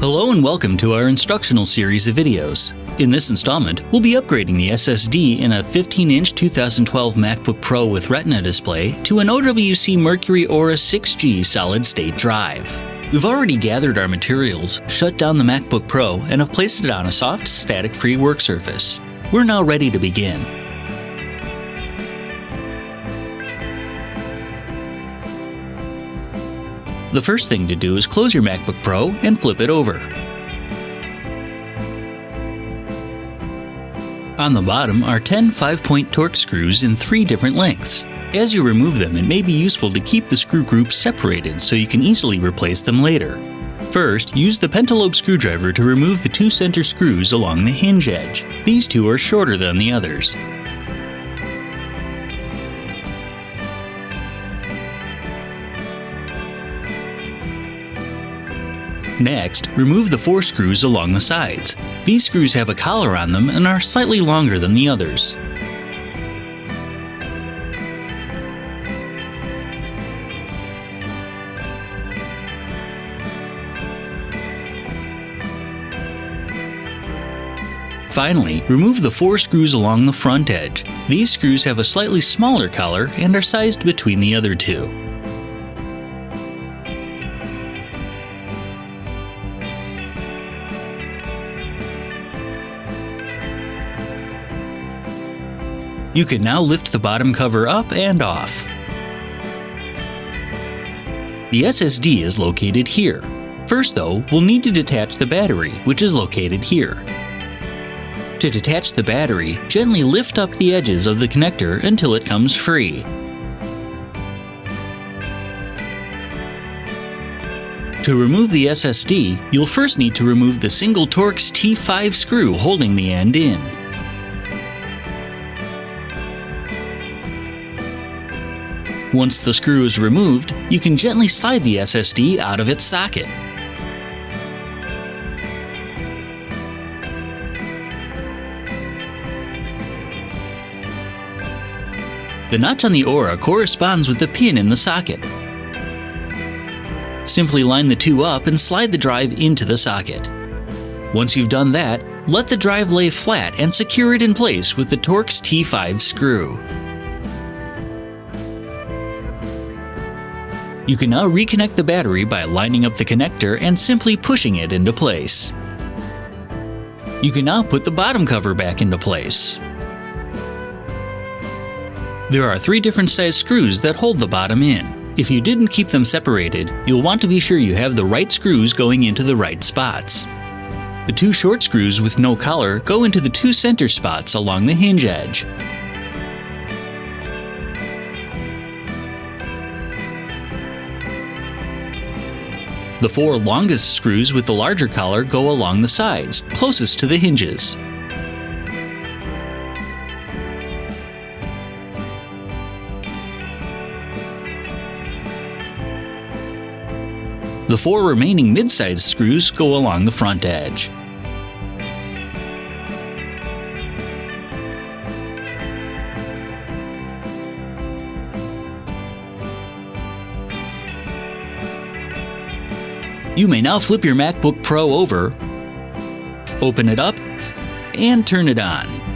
Hello and welcome to our instructional series of videos. In this installment, we'll be upgrading the SSD in a 15-inch 2012 MacBook Pro with Retina display to an OWC Mercury Aura 6G solid-state drive. We've already gathered our materials, shut down the MacBook Pro, and have placed it on a soft, static-free work surface. We're now ready to begin. The first thing to do is close your MacBook Pro and flip it over. On the bottom are 10 5-point Torx screws in 3 different lengths. As you remove them, it may be useful to keep the screw groups separated so you can easily replace them later. First, use the pentalobe screwdriver to remove the 2 center screws along the hinge edge. These 2 are shorter than the others. Next, remove the 4 screws along the sides. These screws have a collar on them and are slightly longer than the others. Finally, remove the 4 screws along the front edge. These screws have a slightly smaller collar and are sized between the other 2. You can now lift the bottom cover up and off. The SSD is located here. First though, we'll need to detach the battery, which is located here. To detach the battery, gently lift up the edges of the connector until it comes free. To remove the SSD, you'll first need to remove the single Torx T5 screw holding the end in. Once the screw is removed, you can gently slide the SSD out of its socket. The notch on the Aura corresponds with the pin in the socket. Simply line the 2 up and slide the drive into the socket. Once you've done that, let the drive lay flat and secure it in place with the Torx T5 screw. You can now reconnect the battery by lining up the connector and simply pushing it into place. You can now put the bottom cover back into place. There are 3 different size screws that hold the bottom in. If you didn't keep them separated, you'll want to be sure you have the right screws going into the right spots. The 2 short screws with no collar go into the 2 center spots along the hinge edge. The 4 longest screws with the larger collar go along the sides, closest to the hinges. The 4 remaining mid-sized screws go along the front edge. You may now flip your MacBook Pro over, open it up, and turn it on.